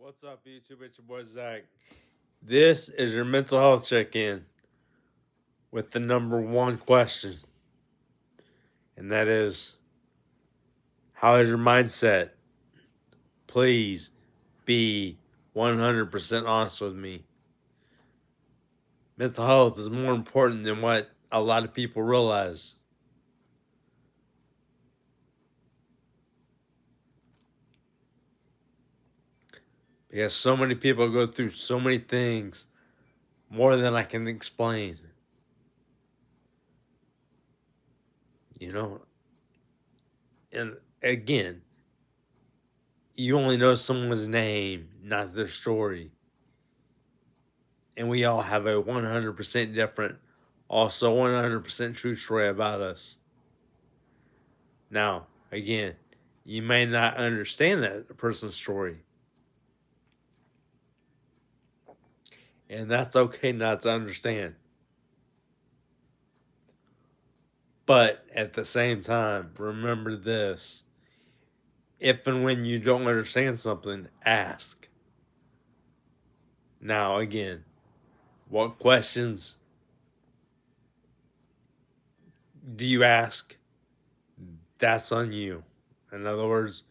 What's up, YouTube? It's your boy Zach. This is your mental health check in with the number one question, and that is, how is your mindset? Please be 100% honest with me. Mental health is more important than what a lot of people realize. Because so many people go through so many things, more than I can explain. You know? And again, you only know someone's name, not their story. And we all have a 100% different, also 100% true story about us. Now, again, you may not understand that person's story, and that's okay not to understand. But at the same time, remember this: if and when you don't understand something, ask. Now, again, what questions do you ask? That's on you. In other words,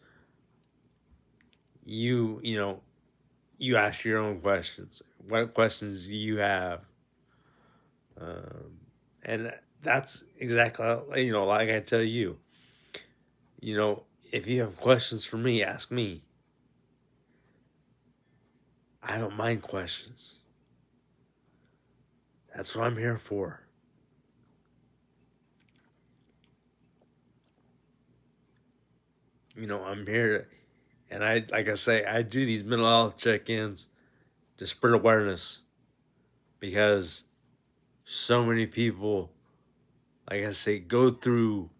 you ask your own questions. What questions do you have? Um, and that's exactly, like I tell you, if you have questions for me, ask me. I don't mind questions. That's what I'm here for. I'm here, and like I say, I do these mental health check-ins to spread awareness because so many people, like I say, go through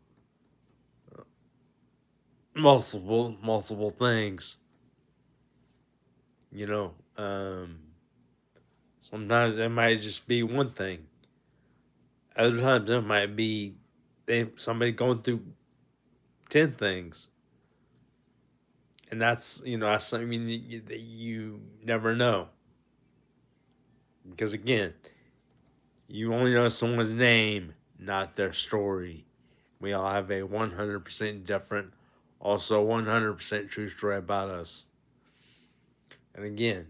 multiple things. You know, sometimes it might just be one thing. Other times it might be somebody going through 10 things, and that's something that you never know, because again, you only know someone's name, not their story. We all have a 100% different, also 100% true story about us. And again,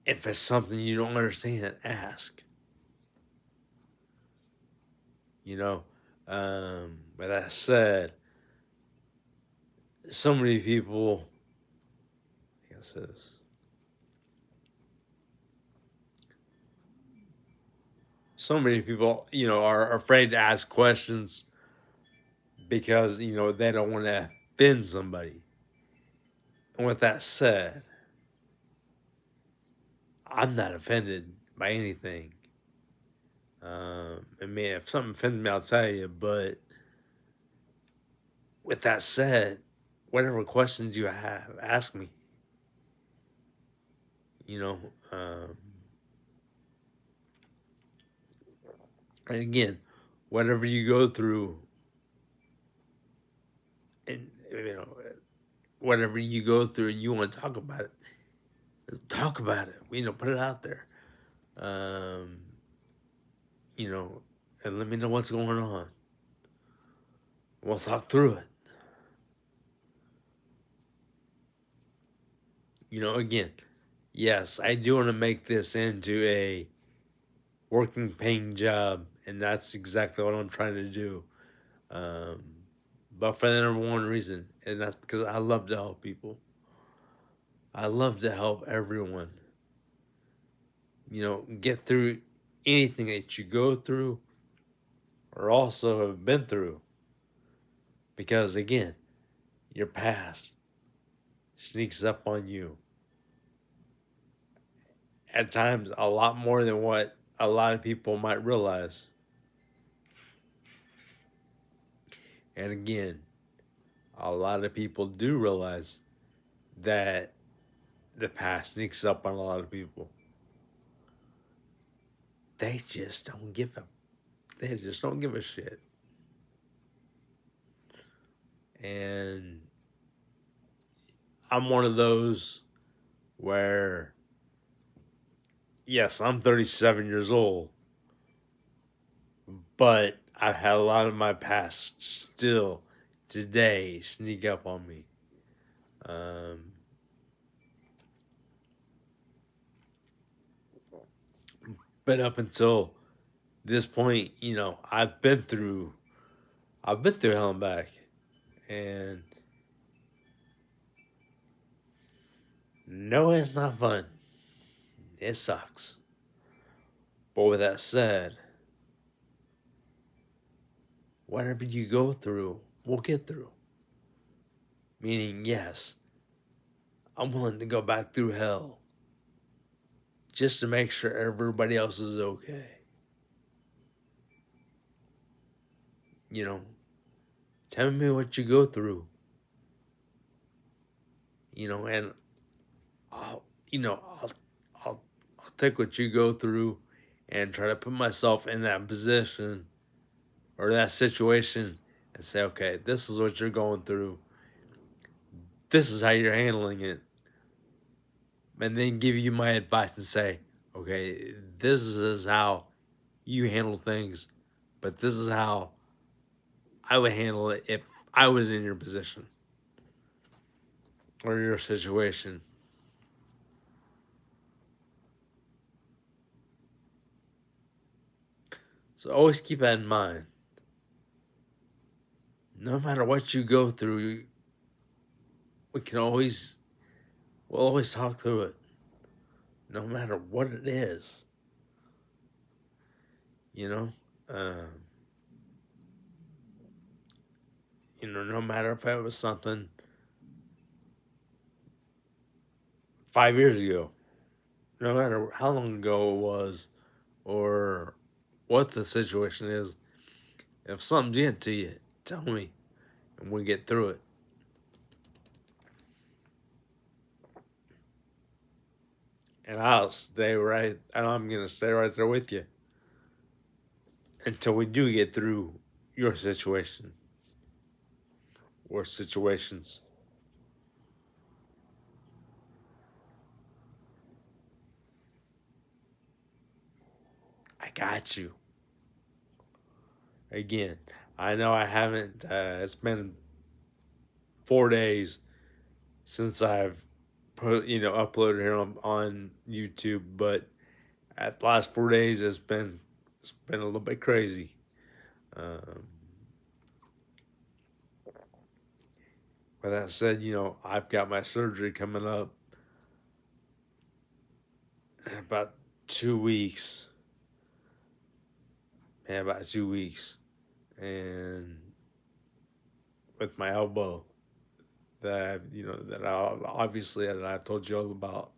if it's something you don't understand, ask. With that said, so many people, I guess this. So many people, are afraid to ask questions because, they don't want to offend somebody. And with that said, I'm not offended by anything. I mean, if something offends me, I'll tell you. But with that said, whatever questions you have, ask me. You know, um, and again, whatever you go through, and whatever you go through, and you want to talk about it, talk about it. Put it out there. Um, and let me know what's going on. We'll talk through it. Again, yes, I do want to make this into a working, paying job, and that's exactly what I'm trying to do. Um, but for the number one reason, and that's because I love to help people. I love to help everyone. Get through anything that you go through or also have been through. Because again, your past sneaks up on you. At times, a lot more than what a lot of people might realize. And again, a lot of people do realize that the past sneaks up on a lot of people. They just don't give a shit. And I'm one of those where, yes, I'm 37 years old, but I've had a lot of my past still today sneak up on me. But up until this point, I've been through hell and back, and no, it's not fun. It sucks. But with that said, whatever you go through, we'll get through. Meaning, yes, I'm willing to go back through hell just to make sure everybody else is okay. Tell me what you go through. And I'll, I'll take what you go through and try to put myself in that position or that situation and say, okay, this is what you're going through. This is how you're handling it. And then give you my advice and say, okay, this is how you handle things, but this is how I would handle it if I was in your position or your situation. So always keep that in mind. No matter what you go through, we'll always talk through it. No matter what it is. Um, no matter if it was something 5 years ago, no matter how long ago it was, or what the situation is, if something's getting to you, tell me, and we get through it. And I'm gonna stay right there with you until we do get through your situation or situations. I got you. Again, I know I haven't. It's been 4 days since I've uploaded here on YouTube, but at the last 4 days it's been a little bit crazy. But that said, I've got my surgery coming up in about 2 weeks. Yeah, about 2 weeks, and with my elbow that I've told you all about.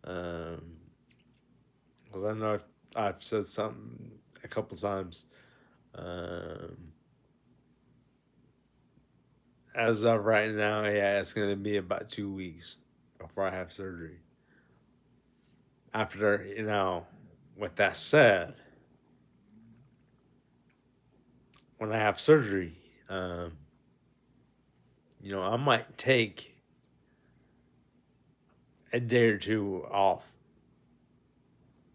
Because I know I've said something a couple times. As of right now, yeah, it's going to be about 2 weeks before I have surgery. After, with that said, when I have surgery, I might take a day or two off,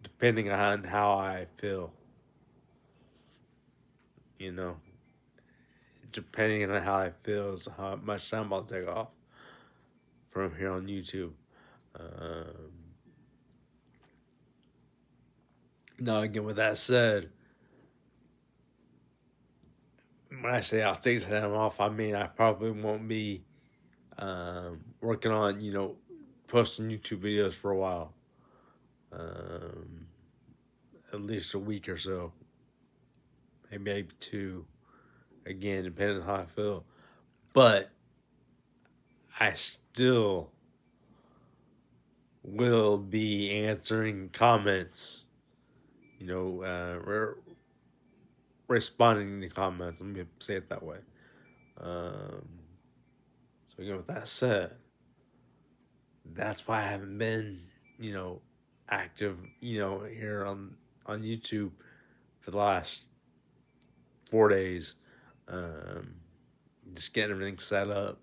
depending on how I feel. Depending on how I feel is how much time I'll take off from here on YouTube. Now, again, with that said, when I say I'll take some time off, I mean I probably won't be working on, posting YouTube videos for a while. At least a week or so. Maybe 2. Again, depending on how I feel. But I still will be answering comments, responding to comments. Let me say it that way. So again, with that said, that's why I haven't been, active, here on YouTube for the last 4 days. Just getting everything set up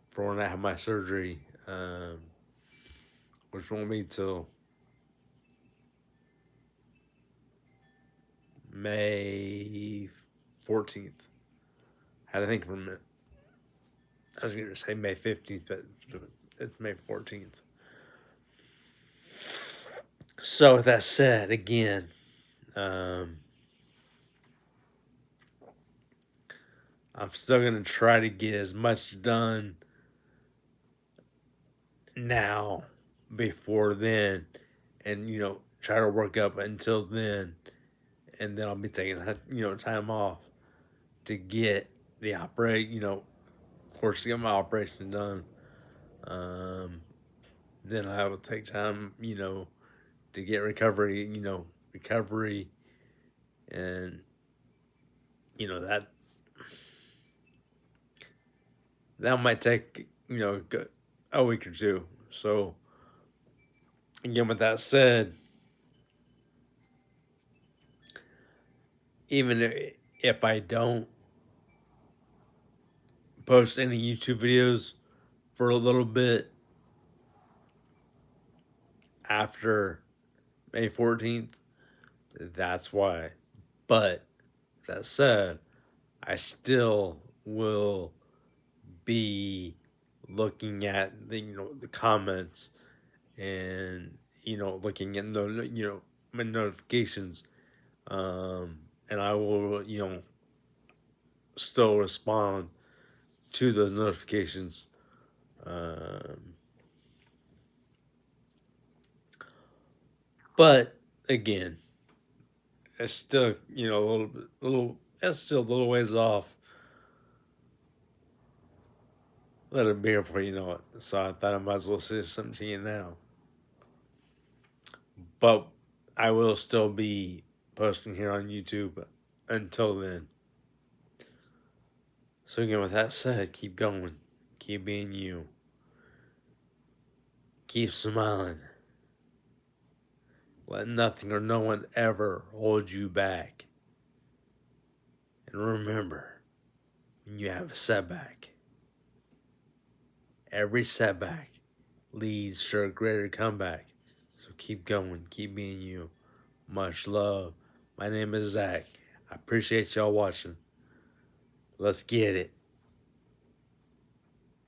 for when I have my surgery. which won't be till May 14th. I had to think for a minute. I was going to say May 15th, but it's May 14th. So, with that said, again, I'm still going to try to get as much done now before then, and try to work up until then, and then I'll be taking time off to get the of course, to get my operation done. Then I will take time to get recovery, and that might take a week or two. So again, with that said, even if I don't post any YouTube videos for a little bit after May 14th, that's why. But that said, I still will be looking at the comments and looking at my notifications, and I will still respond to those notifications. But again, it's still it's still a little ways off. Let it be here before you know it. So I thought I might as well say something to you now. But I will still be posting here on YouTube until then. So again, with that said, keep going. Keep being you. Keep smiling. Let nothing or no one ever hold you back. And remember, when you have a setback, every setback leads to a greater comeback. So keep going. Keep being you. Much love. My name is Zach. I appreciate y'all watching. Let's get it.